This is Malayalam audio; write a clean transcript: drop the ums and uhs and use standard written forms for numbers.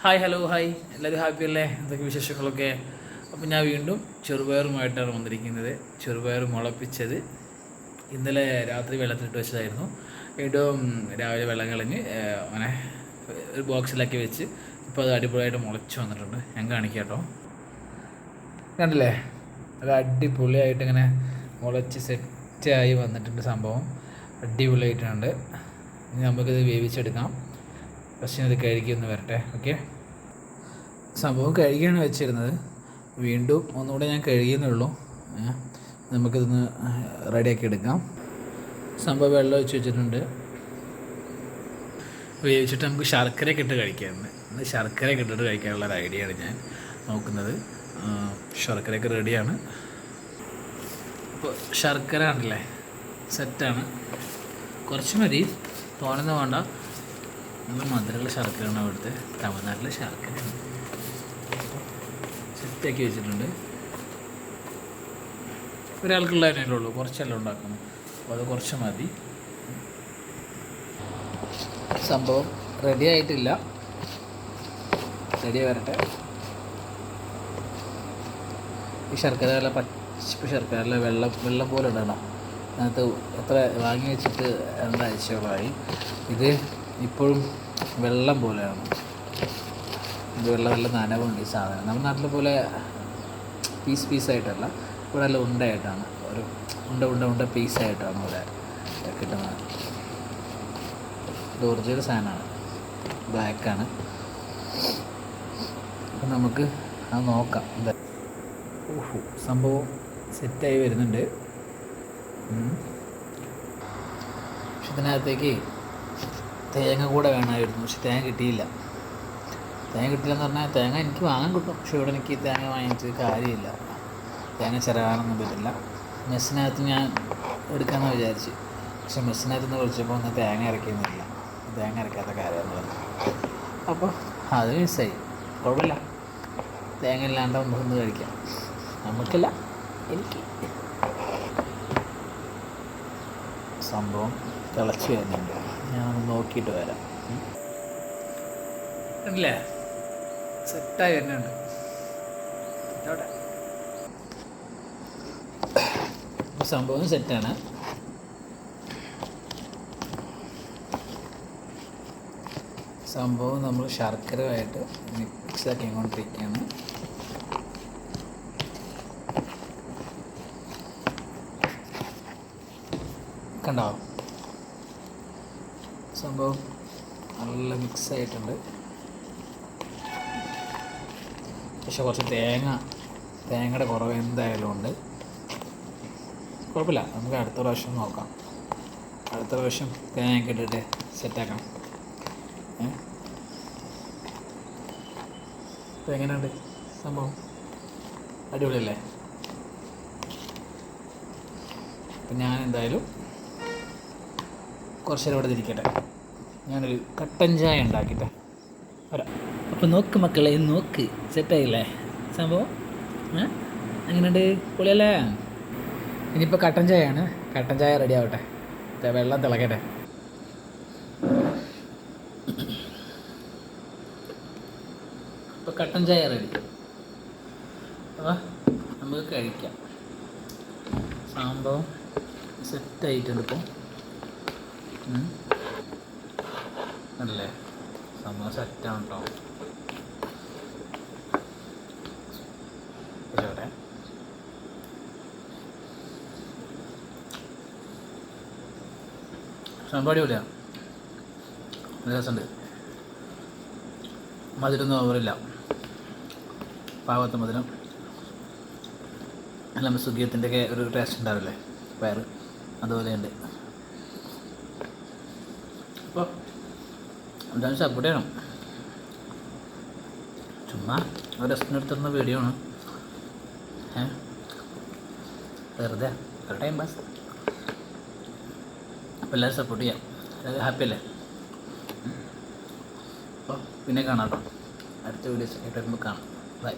ഹായ് ഹലോ ഹായ് എല്ലാവരും ഹാപ്പി അല്ലേ? എന്തൊക്കെ വിശേഷങ്ങളൊക്കെ? അപ്പോൾ ഞാൻ വീണ്ടും ചെറുപയറുമായിട്ടാണ് വന്നിരിക്കുന്നത്. ചെറുപയർ മുളപ്പിച്ചത് ഇന്നലെ രാത്രി വെള്ളത്തിലിട്ട് വെച്ചതായിരുന്നു. വീണ്ടും രാവിലെ വെള്ളം കളഞ്ഞ് അങ്ങനെ ഒരു ബോക്സിലാക്കി വെച്ച് ഇപ്പോൾ അത് അടിപൊളിയായിട്ട് മുളച്ച് വന്നിട്ടുണ്ട്. ഞാൻ കാണിക്കാം കേട്ടോ. കണ്ടില്ലേ, അത് അടിപൊളിയായിട്ട് ഇങ്ങനെ മുളച്ച് സെറ്റായി വന്നിട്ടുണ്ട്. സംഭവം അടിപൊളിയായിട്ടുണ്ട്. ഇനി നമുക്കിത് വേവിച്ചെടുക്കാം. ഫസ്റ്റ് ഇത് കഴുകിയൊന്ന് വരട്ടെ. ഓക്കെ, സംഭവം കഴുകിയാണ് വെച്ചിരുന്നത്. വീണ്ടും ഒന്നുകൂടെ ഞാൻ കഴുകിയെന്നേ ഉള്ളൂ. നമുക്കിതൊന്ന് റെഡിയാക്കി എടുക്കാം. സംഭവം വെള്ളം ഒഴിച്ച് വെച്ചിട്ടുണ്ട്. വേവിച്ചിട്ട് നമുക്ക് ശർക്കരയൊക്കെ ഇട്ട് കഴിക്കാറുണ്ട്. ഇന്ന് ശർക്കരയൊക്കെ ഇട്ടിട്ട് കഴിക്കാനുള്ള ഒരു ഐഡിയ ആണ് ഞാൻ നോക്കുന്നത്. ശർക്കരയൊക്കെ റെഡിയാണ്. അപ്പോൾ ശർക്കര ഉണ്ടല്ലേ, സെറ്റാണ്. കുറച്ച് മതി, തോന്നുന്ന വേണ്ട. നമ്മൾ മധുരമുള്ള ശർക്കരയാണ് അവിടുത്തെ, തമിഴ്നാട്ടിലെ ശർക്കരയാണ്. സെറ്റാക്കി വെച്ചിട്ടുണ്ട്. ഒരാൾക്കുള്ളതന്നെ ഉള്ളൂ, കുറച്ചെല്ലാം ഉണ്ടാക്കണം. അപ്പോൾ അത് കുറച്ച് മതി. സംഭവം റെഡി ആയിട്ടില്ല, റെഡി വരട്ടെ. ഈ ശർക്കര നല്ല പച്ച ശർക്കര, നല്ല വെള്ളം പോലെ ഇടണം. അതിനകത്ത് എത്ര വാങ്ങി വെച്ചിട്ട് 2 ആഴ്ചകളായി. ഇത് ഇപ്പോഴും വെള്ളം പോലെയാണ്. ഇത് വെള്ളം നനവുണ്ട് ഈ സാധനം. നമ്മുടെ നാട്ടിലെ പോലെ പീസായിട്ടല്ല, ഇവിടെ നല്ല ഉണ്ടയായിട്ടാണ്. ഒരു ഉണ്ട പീസായിട്ടാണ് ഇവിടെ കിട്ടുന്നത്. ഇത് ഒറിജിനൽ സാധനമാണ്, ബ്ലാക്കാണ്. അപ്പം നമുക്ക് അത് നോക്കാം. എന്താ സംഭവം സെറ്റായി വരുന്നുണ്ട്. പക്ഷെ ഇതിനകത്തേക്ക് തേങ്ങ കൂടെ വേണമായിരുന്നു. പക്ഷെ തേങ്ങ കിട്ടിയില്ലെന്ന് പറഞ്ഞാൽ തേങ്ങ എനിക്ക് വാങ്ങാൻ കിട്ടും. പക്ഷെ ഇവിടെ എനിക്ക് തേങ്ങ വാങ്ങിയിട്ട് കാര്യമില്ല. തേങ്ങ ചിരകാനൊന്നും പറ്റില്ല. മെസ്സിനകത്ത് ഞാൻ എടുക്കാമെന്ന് വിചാരിച്ച്, പക്ഷെ മെസ്സിനകത്ത് നിന്ന് വിളിച്ചപ്പോൾ ഒന്ന് തേങ്ങ ഇറക്കിയൊന്നുമില്ല. തേങ്ങ ഇറക്കാത്ത കാര്യമെന്ന് പറഞ്ഞു. അപ്പോൾ അത് മിസ്സായി. കുഴപ്പമില്ല, തേങ്ങ ഇല്ലാണ്ട് ഒന്ന് കഴിക്കാം. നമുക്കില്ല, എനിക്ക്. സംഭവം തിളച്ച് വരുന്നുണ്ട്. ഞാനൊന്ന് നോക്കിയിട്ട് വരാം. കണ്ടില്ലേ, സെറ്റായി വരുന്നുണ്ട്. സംഭവം സെറ്റാണ്. സംഭവം നമ്മൾ ശർക്കരയായിട്ട് മിക്സാക്കി കൊണ്ടിരിക്കുകയാണ്. കണ്ടോ, സംഭവം നല്ല മിക്സായിട്ടുണ്ട്. പക്ഷെ കുറച്ച് തേങ്ങയുടെ കുറവ് എന്തായാലും ഉണ്ട്. കുഴപ്പമില്ല, നമുക്ക് അടുത്ത പ്രാവശ്യം നോക്കാം. അടുത്ത പ്രാവശ്യം തേങ്ങയൊക്കെ ഇട്ടിട്ട് സെറ്റാക്കാം. അപ്പോൾ എങ്ങനെയുണ്ട് സംഭവം? അടിപൊളിയല്ലേ? അപ്പം ഞാൻ എന്തായാലും കുറച്ച് നേരം ഇവിടെ ഇരിക്കട്ടെ. ഞാനൊരു കട്ടൻ ചായ ഉണ്ടാക്കിട്ടെ വരാം. അപ്പോൾ നോക്ക് മക്കളെ, നോക്ക്, സെറ്റായില്ലേ സംഭവം? എങ്ങനെയുണ്ട്? പൊളിയല്ലേ? ഇനിയിപ്പോൾ കട്ടൻ ചായയാണ്. കട്ടൻ ചായ റെഡി ആവട്ടെ. വെള്ളം തിളക്കട്ടെ. ഇപ്പോൾ കട്ടൻ ചായ റെഡി. അപ്പോൾ നമുക്ക് കഴിക്കാം. സംഭവം സെറ്റായിട്ടുണ്ട്. ഇപ്പോൾ അല്ലേ, സംഭവം സെറ്റാണ് കേട്ടോ. സംഭവം അടിപൊളിയാണ്, നല്ല രസമുണ്ട്. മധുരമൊന്നും ഓവറില്ല, പാവത്തെ മധുരം. അല്ല, നമ്മൾ സുഖിയത്തിൻ്റെയൊക്കെ ഒരു ടേസ്റ്റ് ഉണ്ടാവില്ലേ പയർ, അതുപോലെയുണ്ട്. അപ്പോൾ എന്തായാലും സപ്പോർട്ട് ചെയ്യണം. ചുമ്മാ ഒരു രസത്തിനെടുത്തുന്ന വീഡിയോ ആണ്, വെറുതെ ഒരു ടൈം പാസ്. അപ്പോൾ എല്ലാവരും സപ്പോർട്ട് ചെയ്യാം. എല്ലാവരും ഹാപ്പി അല്ലേ? അപ്പോൾ പിന്നെ കാണാം കേട്ടോ. അടുത്ത വീഡിയോസ് ആയിട്ട് വരുമ്പോൾ കാണാം. ബൈ.